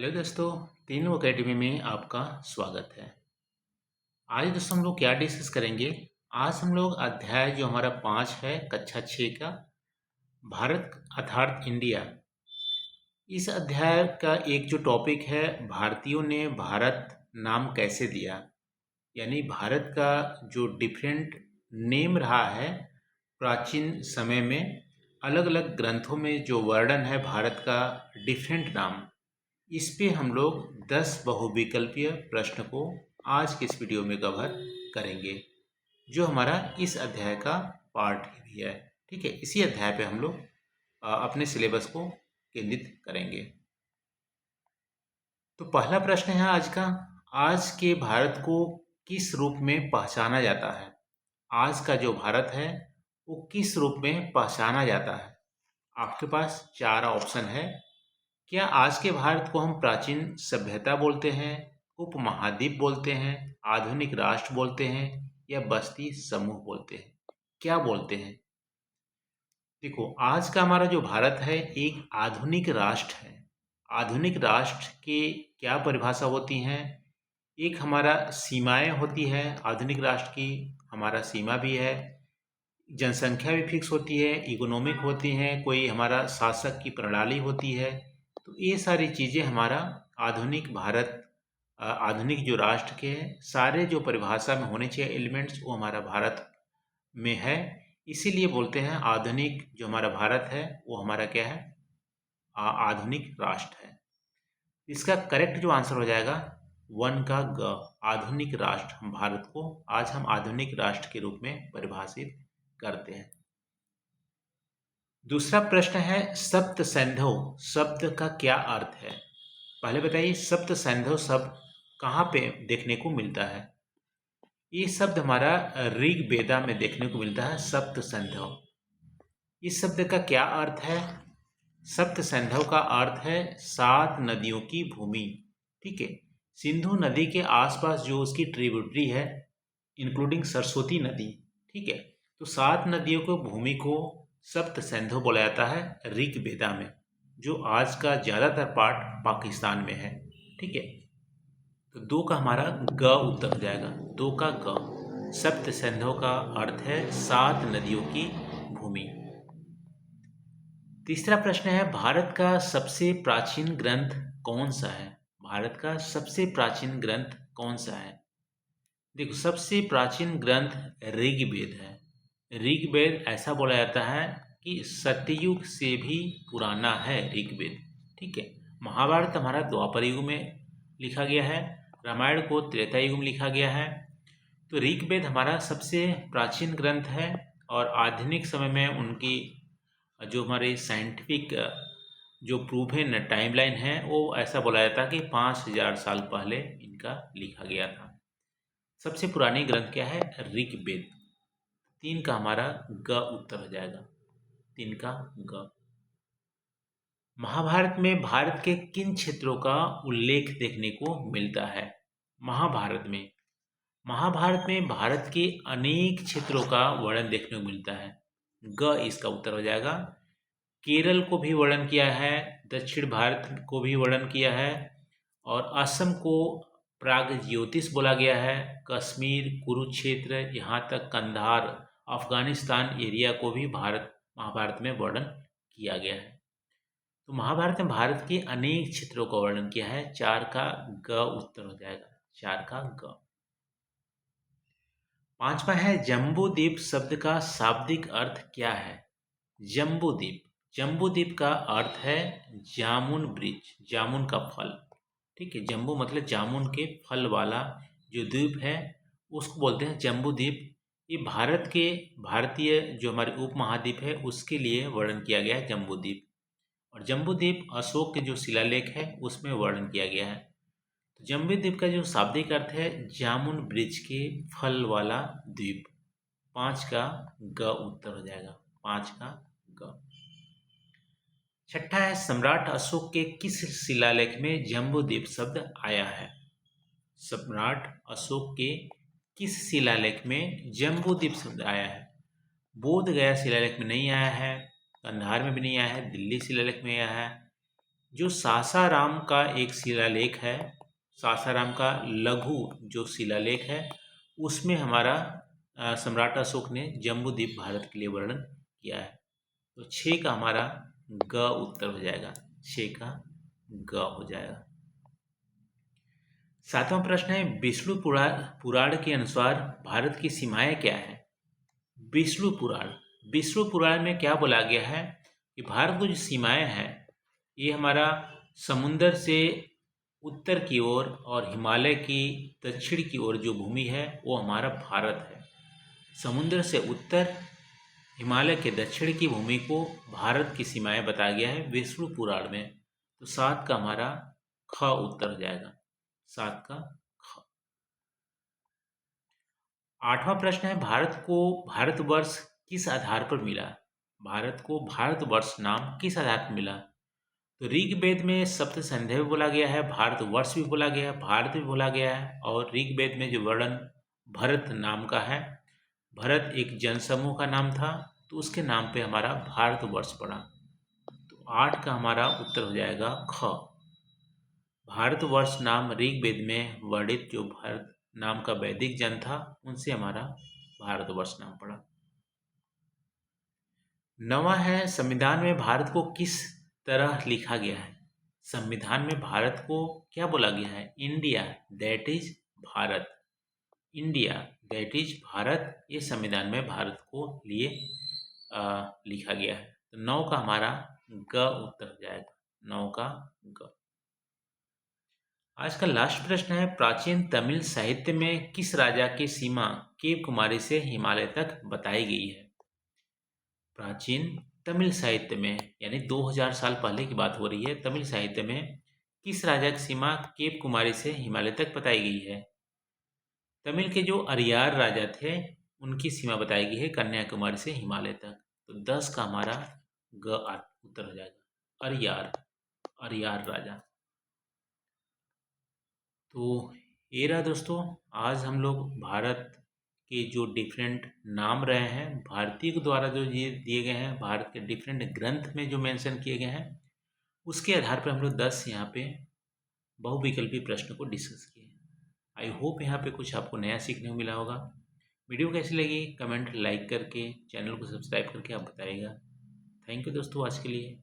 Hello दोस्तों। तीनों academy में आपका स्वागत है। आज दोस्तों हम लोग क्या डिस्कस करेंगे। आज हम लोग अध्याय जो हमारा 5 है कक्षा 6 का भारत अर्थात इंडिया। इस अध्याय का एक जो टॉपिक है, भारतीयों ने भारत नाम कैसे दिया, यानी भारत का जो डिफरेंट नेम रहा है प्राचीन समय में। अलग अलग ग्रंथों में जो वर्णन है भारत का डिफरेंट नाम, इस पे हम लोग 10 बहुविकल्पीय प्रश्न को आज के इस वीडियो में कवर करेंगे, जो हमारा इस अध्याय का पार्ट भी है। ठीक है, इसी अध्याय पे हम लोग अपने सिलेबस को केंद्रित करेंगे। तो पहला प्रश्न है आज का, आज के भारत को किस रूप में पहचाना जाता है। आज का जो भारत है वो किस रूप में पहचाना जाता है। आपके पास 4 ऑप्शन है। क्या आज के भारत को हम प्राचीन सभ्यता बोलते हैं, उपमहाद्वीप बोलते हैं, आधुनिक राष्ट्र बोलते हैं, या बस्ती समूह बोलते हैं? क्या बोलते हैं? देखो, आज का हमारा जो भारत है एक आधुनिक राष्ट्र है। आधुनिक राष्ट्र के क्या परिभाषा होती हैं? एक हमारा सीमाएं होती है आधुनिक राष्ट्र की, हमारा सीमा भी है, जनसंख्या भी फिक्स होती है, इकोनॉमिक होती हैं, कोई हमारा शासक की प्रणाली होती है। तो ये सारी चीज़ें हमारा आधुनिक भारत, आधुनिक जो राष्ट्र के सारे जो परिभाषा में होने चाहिए एलिमेंट्स, वो हमारा भारत में है। इसीलिए बोलते हैं आधुनिक जो हमारा भारत है वो हमारा क्या है, आधुनिक राष्ट्र है। इसका करेक्ट जो आंसर हो जाएगा 1 का ग, आधुनिक राष्ट्र। हम भारत को आज हम आधुनिक राष्ट्र के रूप में परिभाषित करते हैं। दूसरा प्रश्न है, सप्त सैंधव शब्द का क्या अर्थ है। पहले बताइए, सप्त सैंधव शब्द कहाँ पे देखने को मिलता है। ये शब्द हमारा ऋग्वेदा में देखने को मिलता है, सप्त सैंधव। इस शब्द का क्या अर्थ है? सप्त सैंधव का अर्थ है 7 नदियों की भूमि। ठीक है, सिंधु नदी के आसपास जो उसकी ट्रिब्यूटरी है, इंक्लूडिंग सरस्वती नदी। ठीक है, तो 7 नदियों को भूमि को सप्त सैंधव बोला जाता है ऋग्वेदा में, जो आज का ज़्यादातर पार्ट पाकिस्तान में है। ठीक है, तो 2 का हमारा ग उत्तर हो जाएगा, 2 का ग। सप्त सैंधव का अर्थ है 7 नदियों की भूमि। तीसरा प्रश्न है, भारत का सबसे प्राचीन ग्रंथ कौन सा है। भारत का सबसे प्राचीन ग्रंथ कौन सा है? देखो, सबसे प्राचीन ग्रंथ ऋग्वेद है। ऋग्वेद ऐसा बोला जाता है कि सतयुग से भी पुराना है ऋग्वेद। ठीक है, महाभारत हमारा द्वापर युग में लिखा गया है, रामायण को त्रेता युग में लिखा गया है। तो ऋग्वेद हमारा सबसे प्राचीन ग्रंथ है, और आधुनिक समय में उनकी जो हमारे साइंटिफिक जो प्रूवन टाइमलाइन है वो ऐसा बोला जाता है कि 5000 साल पहले इनका लिखा गया था। सबसे पुरानी ग्रंथ क्या है? ऋग्वेद। 3 का हमारा ग उत्तर हो जाएगा, 3 का ग। महाभारत में भारत के किन क्षेत्रों का उल्लेख देखने को मिलता है? महाभारत में भारत के अनेक क्षेत्रों का वर्णन देखने को मिलता है। ग इसका उत्तर हो जाएगा। केरल को भी वर्णन किया है, दक्षिण भारत को भी वर्णन किया है, और असम को प्रागज्योतिष बोला गया है। कश्मीर, कुरुक्षेत्र, यहाँ तक कंधार, अफगानिस्तान एरिया को भी महाभारत में वर्णन किया गया है। तो महाभारत में भारत के अनेक क्षेत्रों का वर्णन किया है। 4 का ग उत्तर हो जाएगा, 4 का ग। 5वां है, जम्बूद्वीप शब्द का शाब्दिक अर्थ क्या है? जम्बूद्वीप का अर्थ है जामुन वृक्ष, जामुन का फल। ठीक है, जम्बू मतलब जामुन के फल वाला जो द्वीप है उसको बोलते हैं जम्बूद्वीप। ये भारतीय जो हमारे उपमहाद्वीप है उसके लिए वर्णन किया गया है जम्बूद्वीप। और जम्बूद्वीप अशोक के जो शिलालेख है उसमें वर्णन किया गया है। तो जम्बूद्वीप का जो शाब्दिक अर्थ है जामुन वृक्ष के फल वाला द्वीप। 5 का ग उत्तर हो जाएगा, 5 का ग। 6ठा है, सम्राट अशोक के किस शिलालेख में जम्बूद्वीप शब्द आया है? सम्राट अशोक के किस शिलालेख में जम्बूद्वीप शब्द आया है? बोध गया शिलालेख में नहीं आया है, कंधार में भी नहीं आया है, दिल्ली शिलालेख में आया है, जो सासाराम का एक शिलालेख है, सासाराम का लघु जो शिलालेख है, उसमें हमारा सम्राट अशोक ने जम्बूद्वीप भारत के लिए वर्णन किया है। तो 6 का हमारा ग उत्तर हो जाएगा, 6 का ग हो जाएगा। 7वां प्रश्न है, विष्णु पुराण के अनुसार भारत की सीमाएं क्या है? विष्णु पुराण में क्या बोला गया है कि भारत की जो सीमाएं हैं, ये हमारा समुंदर से उत्तर की ओर और हिमालय की दक्षिण की ओर जो भूमि है वो हमारा भारत है। समुद्र से उत्तर, हिमालय के दक्षिण की भूमि को भारत की सीमाएं बताया गया है विष्णु पुराण में। तो 7 का हमारा ख उत्तर हो जाएगा, 7 का ख। 8वां प्रश्न है, भारत को भारतवर्ष किस आधार पर मिला? भारत को भारतवर्ष नाम किस आधार पर मिला? तो ऋग्वेद में सप्त संध्या भी बोला गया है, भारतवर्ष भी बोला गया है, भारत भी बोला गया है। और ऋग्वेद में जो वर्णन भरत नाम का है, भरत एक जनसमूह का नाम था, तो उसके नाम पे हमारा भारतवर्ष पड़ा। तो 8 का हमारा उत्तर हो जाएगा ख। भारतवर्ष नाम ऋग्वेद में वर्णित जो भारत नाम का वैदिक जन था, उनसे हमारा भारतवर्ष नाम पड़ा। 9वां है, संविधान में भारत को किस तरह लिखा गया है? संविधान में भारत को क्या बोला गया है? India that is Bharat, India that is Bharat, ये संविधान में भारत को लिए लिखा गया है। तो 9 का हमारा ग उत्तर हो जाएगा, 9 का ग। आज का लास्ट प्रश्न है, प्राचीन तमिल साहित्य में किस राजा की सीमा केव कुमारी से हिमालय तक बताई गई है? प्राचीन तमिल साहित्य में, यानी 2000 साल पहले की बात हो रही है, तमिल साहित्य में किस राजा की सीमा केव कुमारी से हिमालय तक बताई गई है? तमिल के जो अरियार राजा थे, उनकी सीमा बताई गई है कन्याकुमारी से हिमालय तक। तो 10 का हमारा ग उत्तर हो जाएगा, अरियार, अरियार राजा। तो ये रहा दोस्तों, आज हम लोग भारत के जो डिफरेंट नाम रहे हैं, भारतीय के द्वारा जो ये दिए गए हैं, भारत के डिफरेंट ग्रंथ में जो मेंशन किए गए हैं, उसके आधार पर हम लोग 10 यहाँ पे बहुविकल्पी प्रश्न को डिस्कस किए। आई होप यहाँ पे कुछ आपको नया सीखने को मिला होगा। वीडियो कैसी लगी कमेंट लाइक करके, चैनल को सब्सक्राइब करके आप बताइएगा। थैंक यू दोस्तों आज के लिए।